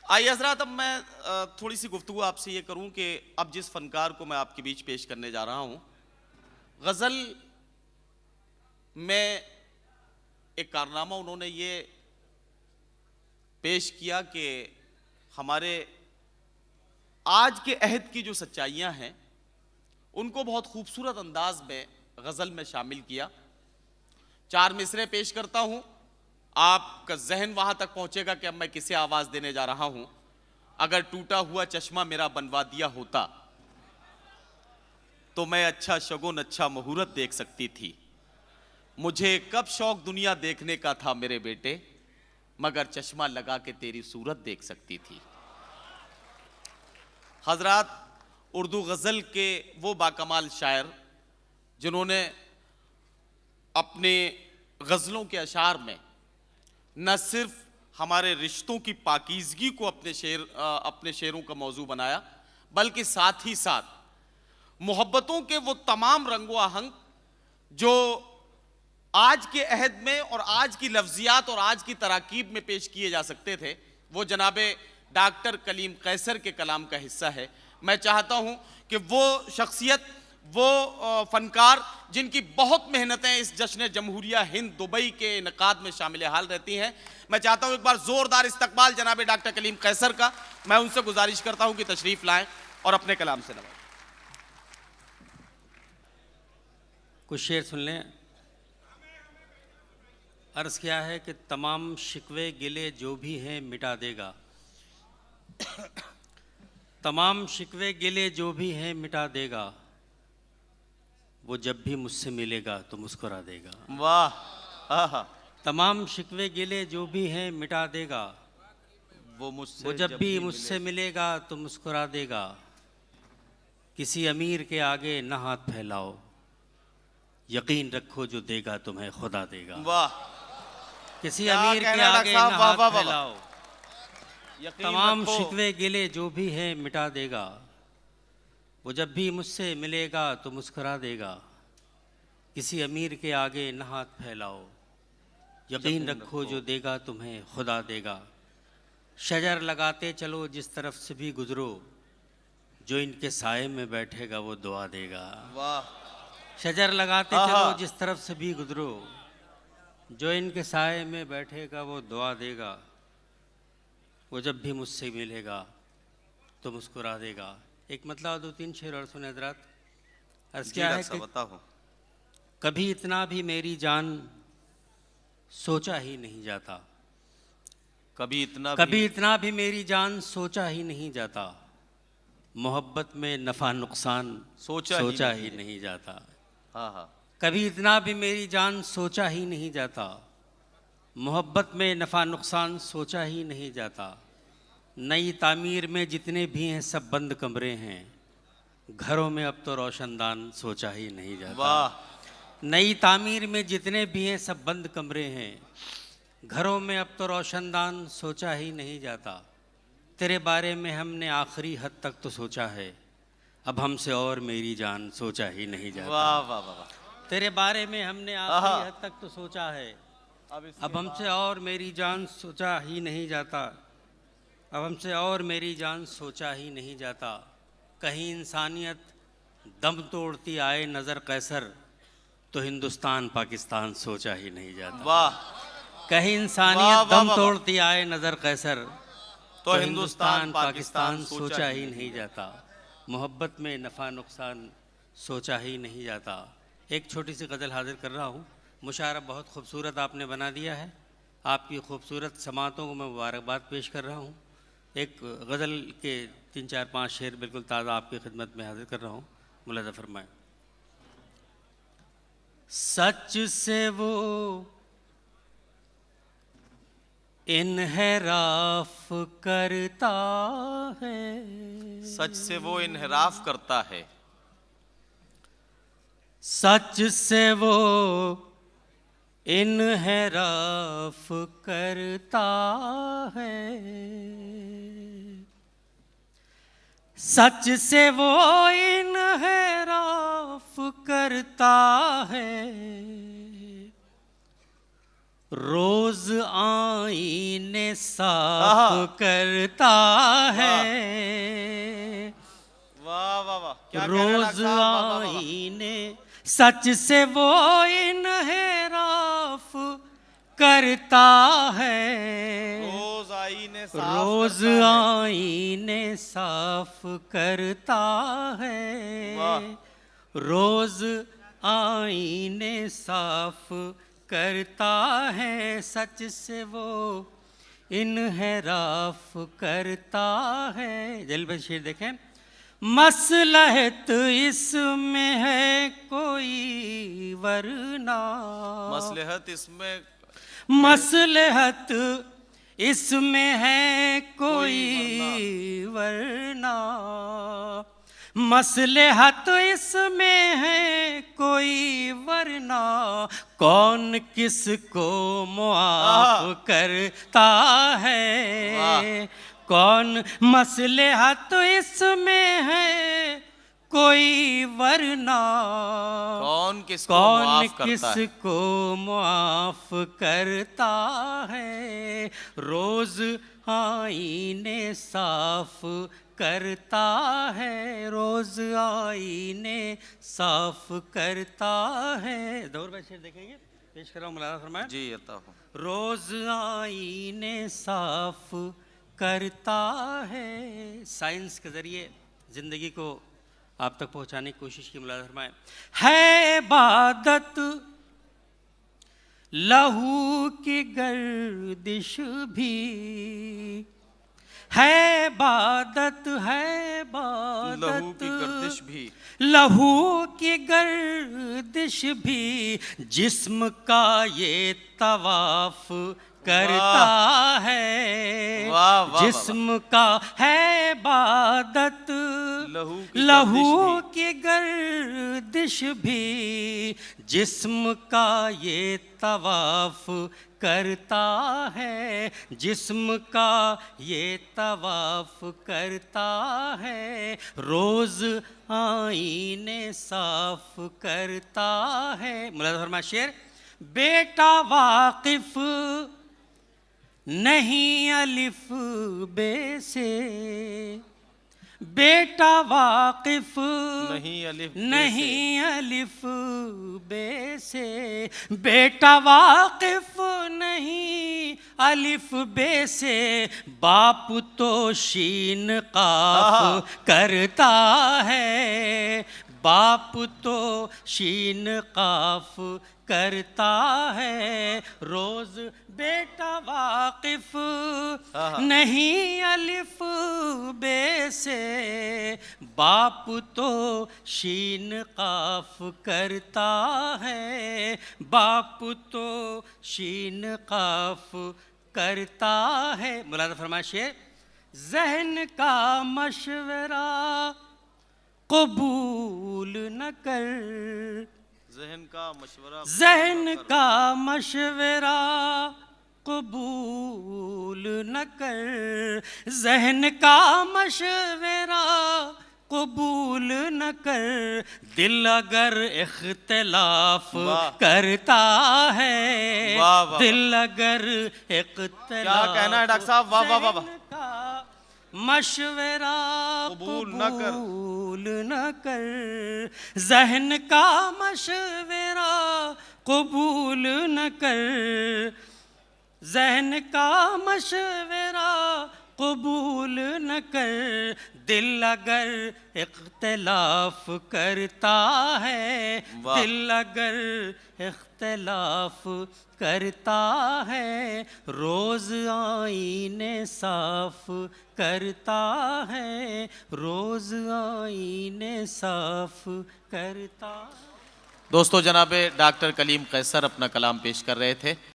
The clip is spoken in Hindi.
आइए हजरात, अब मैं थोड़ी सी गुफ्तगू आपसे ये करूं कि अब जिस फनकार को मैं आपके बीच पेश करने जा रहा हूं, गज़ल में एक कारनामा उन्होंने ये पेश किया कि हमारे आज के अहद की जो सच्चाइयां हैं उनको बहुत खूबसूरत अंदाज में गज़ल में शामिल किया। 4 मिसरे पेश करता हूं, आपका जहन वहां तक पहुंचेगा कि अब मैं किसे आवाज देने जा रहा हूं। अगर टूटा हुआ चश्मा मेरा बनवा दिया होता तो मैं अच्छा शगुन अच्छा मुहूर्त देख सकती थी। मुझे कब शौक दुनिया देखने का था मेरे बेटे, मगर चश्मा लगा के तेरी सूरत देख सकती थी। हजरात, उर्दू गज़ल के वो बाकमाल शायर जिन्होंने अपने गज़लों के अशार में न सिर्फ हमारे रिश्तों की पाकीज़गी को अपने शेरों का मौजू बनाया, बल्कि साथ ही साथ मोहब्बतों के वो तमाम रंगो आहंग जो आज के अहद में और आज की लफ्जियात और आज की तराकीब में पेश किए जा सकते थे, वो जनाबे डॉक्टर कलीम कैसर के कलाम का हिस्सा है। मैं चाहता हूं कि वो शख्सियत, वो फनकार जिनकी बहुत मेहनतें इस जश्न जमहूरिया हिंद दुबई के इनकाद में शामिल हाल रहती हैं, मैं चाहता हूं एक बार जोरदार इस्तकबाल जनाबे डॉक्टर कलीम कैसर का। मैं उनसे गुजारिश करता हूं कि तशरीफ लाएं और अपने कलाम से नवाजें। कुछ शेर सुन लें। अर्ज़ क्या है कि तमाम शिकवे गिले जो भी हैं मिटा देगा, तमाम शिकवे गिले जो भी हैं मिटा देगा, वो जब भी मुझसे मिलेगा तो मुस्कुरा देगा। वाह, आहा। तमाम शिकवे गिले जो भी हैं मिटा देगा, वो जब भी मुझसे मिलेगा तो मुस्कुरा देगा। किसी अमीर के आगे न हाथ फैलाओ, यकीन रखो जो देगा तुम्हें खुदा देगा। वाह, किसी अमीर के आगे न हाथ फैलाओ, तमाम रखो। शिकवे गिले जो भी हैं मिटा देगा, वो जब भी मुझसे मिलेगा तो मुस्कुरा देगा। किसी अमीर के आगे न हाथ फैलाओ, यकीन रखो जो देगा तुम्हें खुदा देगा। शजर लगाते चलो जिस तरफ से भी गुजरो, जो इनके साए में बैठेगा वो दुआ देगा। वाह, शजर लगाते चलो जिस तरफ से भी गुजरो, जो इनके साए में बैठेगा वो दुआ देगा। वो जब भी मुझसे मिलेगा तो मुस्कुरा देगा। एक मतलब 2-3 शेर और सुने हजरात। अर्ज़ क्या है कि कभी इतना भी मेरी जान सोचा ही नहीं जाता, कभी इतना भी मेरी जान सोचा ही नहीं जाता। मोहब्बत में नफ़ा नुकसान सोचा ही नहीं जाता। कभी इतना भी मेरी जान सोचा ही नहीं जाता, मोहब्बत में नफ़ा नुकसान सोचा ही नहीं जाता। नई तामीर में जितने भी हैं सब बंद कमरे हैं, घरों में अब तो रोशनदान सोचा ही नहीं जाता। वाह। नई तामीर में जितने भी हैं सब बंद कमरे हैं, घरों में अब तो रोशनदान सोचा ही नहीं जाता। तेरे बारे में हमने आखिरी हद तक तो सोचा है, अब हमसे और मेरी जान सोचा ही नहीं जाता। वाह वाह वाह। तेरे बारे में हमने आखिरी हद तक तो सोचा है, अब हमसे और मेरी जान सोचा ही नहीं जाता। अब हमसे और मेरी जान सोचा ही नहीं जाता। कहीं इंसानियत दम तोड़ती आए नज़र कैसर, तो हिंदुस्तान पाकिस्तान सोचा ही नहीं जाता। वाह। कहीं इंसानियत दम तोड़ती आए नज़र कैसर, तो हिंदुस्तान पाकिस्तान सोचा ही नहीं जाता। मोहब्बत में नफ़ा नुकसान सोचा ही नहीं जाता। एक छोटी सी गज़ल हाजिर कर रहा हूँ। मुशायरा बहुत खूबसूरत आपने बना दिया है। आपकी खूबसूरत समातों को मैं मुबारकबाद पेश कर रहा हूँ। एक गज़ल के 3-4-5 शेर बिल्कुल ताज़ा आपकी खिदमत में हाजिर कर रहा हूँ। मुलाज़ा फरमाएं। सच से वो इन्हिराफ करता है, सच से वो इन्हिराफ करता है, सच से वो इन्हिराफ करता है, सच से वो इन्हिराफ करता है। रोज आईने आहा। साफ करता है, वाह वाह वाह, क्या कह रहे हैं रोज डॉक्टर साहब, वाह, वाह, वाह, वाह। आईने सच से वो इन्हेराफ करता है, रोज आईने साफ रोज करता है। आईने साफ करता है, वाह। रोज आईने साफ करता है, सच से वो इन्हेराफ करता है। जल्दी से शेर देखें। मसलहत इसमें है कोई वरना, मसलहत इसमें मसलहत इसमें है कोई कोई वरना, मसलहत इसमें है कोई वरना, कौन किसको मुआफ करता है, वाह। कौन मसलहत इसमें है कोई वरना, कौन किसको कौन माफ करता है। किसको मुआफ करता है, रोज आईने साफ करता है, रोज आईने साफ करता है। दौर भाई शेर देखेंगे, पेश कर रहा हूँ, मुलाजा फरमाएं। जी अता हो। रोज आईने साफ करता है। साइंस के जरिए जिंदगी को आप तक पहुंचाने की कोशिश की, मुलाजा फरमाएं। है इबादत लहू की गर्दिश भी, है इबादत, है इबादत लहू की गर्दिश भी, लहू की गर्दिश भी, जिस्म का ये तवाफ करता है, वाह, वाह, जिस्म का है इबादत लहू की लहू गर्दिश की गर्दिश भी, जिस्म का ये तवाफ करता है, जिस्म का ये तवाफ करता है, रोज आईने साफ करता है। मुलाजा फरमाएं शेर। बेटा वाकिफ नहीं अलिफ बे से, बेटा वाकिफ नहीं अलिफ बे से। नहीं अलिफ बे से, बेटा वाकिफ नहीं अलिफ बे से, बाप तो शीन काफ करता है, बाप तो शीन काफ करता है, रोज बेटा वाकिफ नहीं अलिफ बे से, बाप तो शीन काफ करता है, बाप तो शीन काफ करता है। मुलाजा फरमाइए शेर। जहन का मशवरा कबूल न कर, जहन का मशवरा, जहन का मशवरा कबूल न कर, जहन का मशवरा कबूल न कर, दिल अगर इख्तिलाफ करता है, वाह, वाह, दिल अगर इख्तिलाफ, क्या कहना है डॉक्टर साहब, वाह वाह वाह वाह। जहन का मशवरा कबूल न कर, कबूल न कर, जहन का मशवरा कबूल न कर, जहन का मशवरा कबूल न कर, दिल अगर इख्तिलाफ करता है, वाह। दिल अगर इख्तिलाफ करता है, रोज आईने साफ करता है, रोज आईने साफ करता। दोस्तों, जनाब डॉक्टर कलीम कैसर अपना कलाम पेश कर रहे थे।